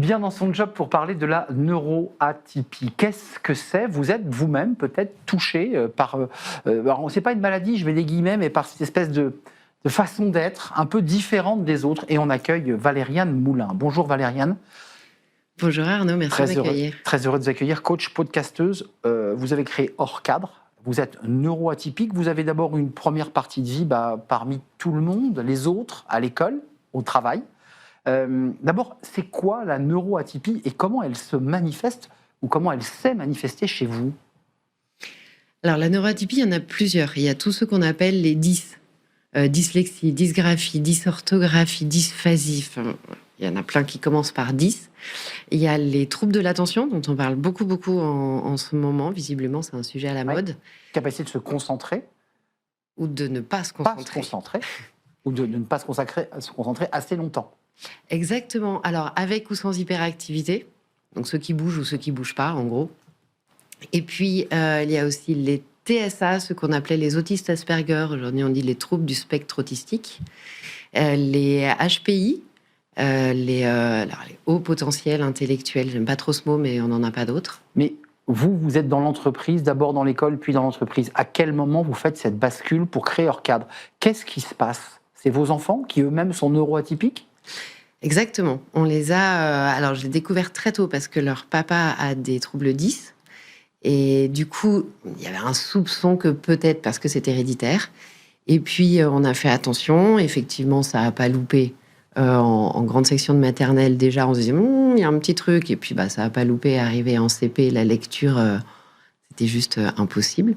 bien dans son job pour parler de la neuroatypie. Qu'est-ce que c'est ? Vous êtes vous-même peut-être touché par... alors, c'est pas une maladie, je mets des guillemets, mais par cette espèce de façon d'être un peu différente des autres. Et on accueille Valériane Moulin. Bonjour Valériane. Bonjour Arnaud, merci de m'accueillir. Très heureux de vous accueillir. Coach, podcasteuse, vous avez créé Hors Cadre. Vous êtes neuroatypique. Vous avez d'abord une première partie de vie parmi tout le monde, les autres, à l'école, au travail. D'abord, c'est quoi la neuroatypie et comment elle se manifeste ou comment elle s'est manifestée chez vous ? Alors, la neuroatypie, il y en a plusieurs. Il y a tout ce qu'on appelle les dys. Dyslexie, dysgraphie, dysorthographie, dysphasie. Enfin, il y en a plein qui commencent par 10. Il y a les troubles de l'attention, dont on parle beaucoup en ce moment. Visiblement, c'est un sujet à la mode. Capacité de se concentrer. Ou de ne pas se concentrer. Ou de ne pas se concentrer assez longtemps. Exactement. Alors, avec ou sans hyperactivité. Donc, ceux qui bougent ou ceux qui ne bougent pas, en gros. Et puis, il y a aussi les TSA, ce qu'on appelait les autistes Asperger. Aujourd'hui, on dit les troubles du spectre autistique. Les HPI, les hauts potentiels intellectuels. J'aime pas trop ce mot, mais on n'en a pas d'autres. Mais vous êtes dans l'entreprise, d'abord dans l'école, puis dans l'entreprise. À quel moment vous faites cette bascule pour créer Hors Cadre ? Qu'est-ce qui se passe ? C'est vos enfants qui eux-mêmes sont neuroatypiques ? Exactement. On les a... alors, je l'ai découvert très tôt parce que leur papa a des troubles 10. Et du coup, il y avait un soupçon que peut-être parce que c'est héréditaire. Et puis, on a fait attention. Effectivement, ça n'a pas loupé. En grande section de maternelle, déjà, on se disait, il y a un petit truc. Et puis, ça n'a pas loupé. Arrivé en CP, la lecture, c'était juste impossible.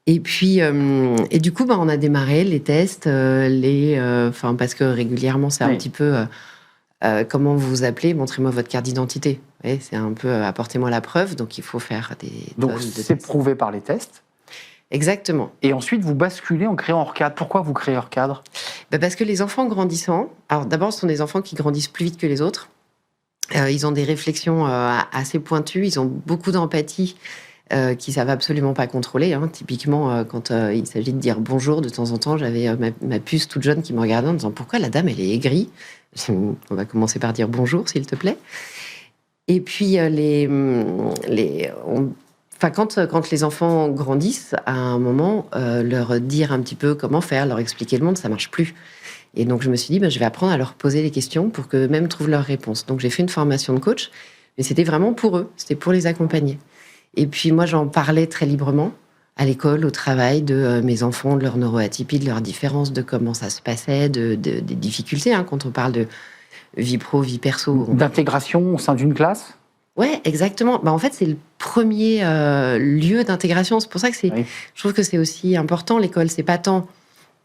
Et puis, et du coup, on a démarré les tests, parce que régulièrement, c'est un petit peu... comment vous vous appelez ? Montrez-moi votre carte d'identité. Ouais, c'est un peu apportez-moi la preuve, donc il faut faire des donc tonnes de c'est tests. Prouvé par les tests. Exactement. Et ensuite vous basculez en créant Hors Cadre. Pourquoi vous créez Hors Cadre ? Parce que les enfants grandissant, alors d'abord ce sont des enfants qui grandissent plus vite que les autres. Ils ont des réflexions assez pointues, ils ont beaucoup d'empathie. Qui savent absolument pas contrôler. Typiquement, quand il s'agit de dire bonjour, de temps en temps, j'avais ma puce toute jeune qui me regardait en disant pourquoi la dame elle est aigrie. On va commencer par dire bonjour, s'il te plaît. Et puis quand les enfants grandissent, à un moment, leur dire un petit peu comment faire, leur expliquer le monde, ça marche plus. Et donc je me suis dit, je vais apprendre à leur poser les questions pour qu'eux-mêmes trouvent leurs réponses. Donc j'ai fait une formation de coach, mais c'était vraiment pour eux, c'était pour les accompagner. Et puis moi, j'en parlais très librement à l'école, au travail, de mes enfants, de leur neuroatypie, de leurs différences, de comment ça se passait, des difficultés, quand on parle de vie pro, vie perso. D'intégration au sein d'une classe ? Ouais, exactement. En fait, c'est le premier lieu d'intégration. C'est pour ça que je trouve que c'est aussi important, l'école. C'est pas tant,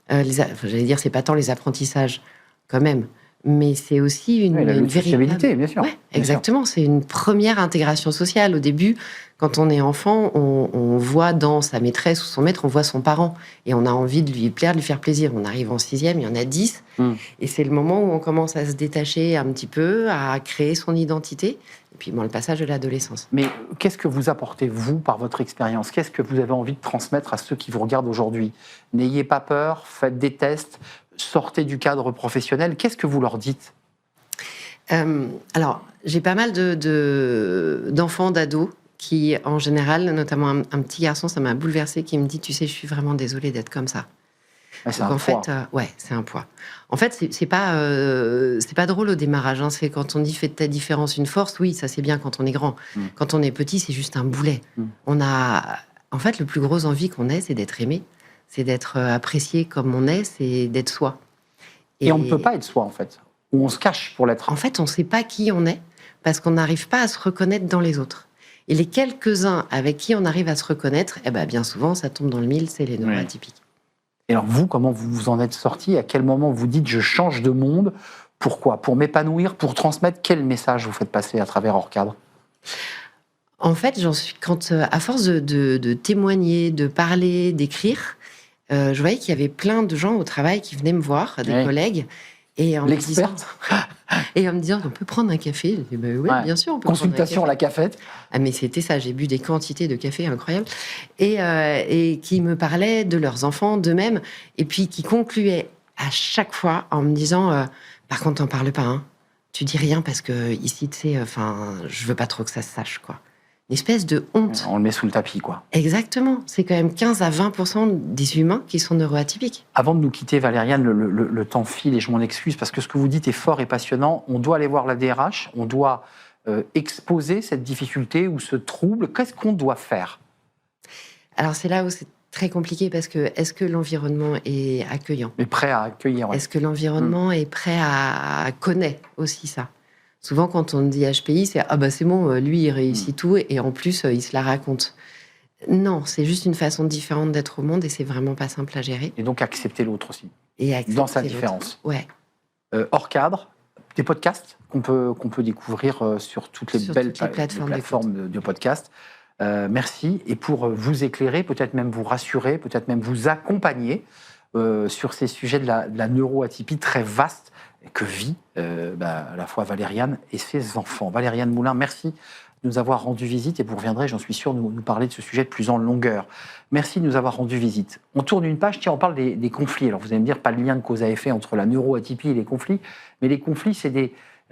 c'est pas tant les apprentissages, quand même. Mais c'est aussi une sociabilité, bien sûr. Ouais, exactement. C'est une première intégration sociale. Au début, quand on est enfant, on voit dans sa maîtresse ou son maître, on voit son parent. Et on a envie de lui plaire, de lui faire plaisir. On arrive en 6e, il y en a 10. Et c'est le moment où on commence à se détacher un petit peu, à créer son identité. Et puis, le passage de l'adolescence. Mais qu'est-ce que vous apportez, vous, par votre expérience ? Qu'est-ce que vous avez envie de transmettre à ceux qui vous regardent aujourd'hui ? N'ayez pas peur, faites des tests, sortez du cadre professionnel. Qu'est-ce que vous leur dites ? Alors, j'ai pas mal d'enfants, d'ados, qui, en général, notamment un petit garçon, ça m'a bouleversée, qui me dit, tu sais, je suis vraiment désolée d'être comme ça. C'est un poids. C'est un poids. En fait, c'est pas drôle au démarrage. C'est quand on dit fais de ta différence une force. Oui, ça c'est bien quand on est grand. Quand on est petit, c'est juste un boulet. On a, en fait, le plus gros envie qu'on ait, c'est d'être aimé, c'est d'être apprécié comme on est, c'est d'être soi. Et on ne peut pas être soi, en fait. Ou on se cache pour l'être. En fait, on ne sait pas qui on est parce qu'on n'arrive pas à se reconnaître dans les autres. Et les quelques-uns avec qui on arrive à se reconnaître, bien souvent, ça tombe dans le mille, c'est les neuroatypiques. Et alors vous, comment vous vous en êtes sorti ? À quel moment vous dites je change de monde ? Pourquoi ? Pour m'épanouir, pour transmettre ? Quel message vous faites passer à travers Hors Cadre ? En fait, à force de témoigner, de parler, d'écrire, je voyais qu'il y avait plein de gens au travail qui venaient me voir, des collègues, et en me disant, on peut prendre un café. Je dis, oui, bien sûr, on peut Consultation prendre un à la cafette. Ah, mais c'était ça, j'ai bu des quantités de café incroyables. Et qui me parlaient de leurs enfants, d'eux-mêmes, et puis qui concluaient à chaque fois en me disant, par contre, t'en parles pas, tu dis rien parce que ici, tu sais, je veux pas trop que ça se sache, quoi. Une espèce de honte. On le met sous le tapis, quoi. Exactement. C'est quand même 15 à 20% des humains qui sont neuroatypiques. Avant de nous quitter, Valériane, le temps file et je m'en excuse parce que ce que vous dites est fort et passionnant. On doit aller voir la DRH, on doit exposer cette difficulté ou ce trouble. Qu'est-ce qu'on doit faire? Alors, c'est là où c'est très compliqué parce que est-ce que l'environnement est accueillant? Mais prêt à accueillir. Ouais. Est-ce que l'environnement est prêt à connaître aussi ça? Souvent, quand on dit HPI, c'est « Ah bah c'est bon, lui, il réussit tout et en plus, il se la raconte ». Non, c'est juste une façon différente d'être au monde et c'est vraiment pas simple à gérer. Et donc accepter l'autre aussi. Et accepter dans sa l'autre. différence. Ouais. Hors cadre, des podcasts qu'on peut découvrir sur toutes les belles plateformes de podcasts. Merci. Et pour vous éclairer, peut-être même vous rassurer, peut-être même vous accompagner sur ces sujets de la neuroatypie très vaste que vit à la fois Valériane et ses enfants. Valériane Moulin, merci de nous avoir rendu visite et vous reviendrez, j'en suis sûr, nous parler de ce sujet de plus en longueur. Merci de nous avoir rendu visite. On tourne une page, tiens, on parle des conflits. Alors vous allez me dire, pas de lien de cause à effet entre la neuroatypie et les conflits, mais les conflits, c'est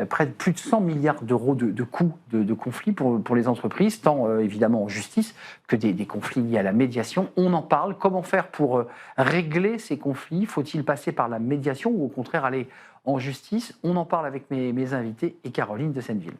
près de plus de 100 milliards d'euros de coûts de conflits pour les entreprises, tant évidemment en justice que des conflits liés à la médiation. On en parle. Comment faire pour régler ces conflits? Faut-il passer par la médiation ou au contraire aller en justice? On en parle avec mes invités et Caroline de Senneville.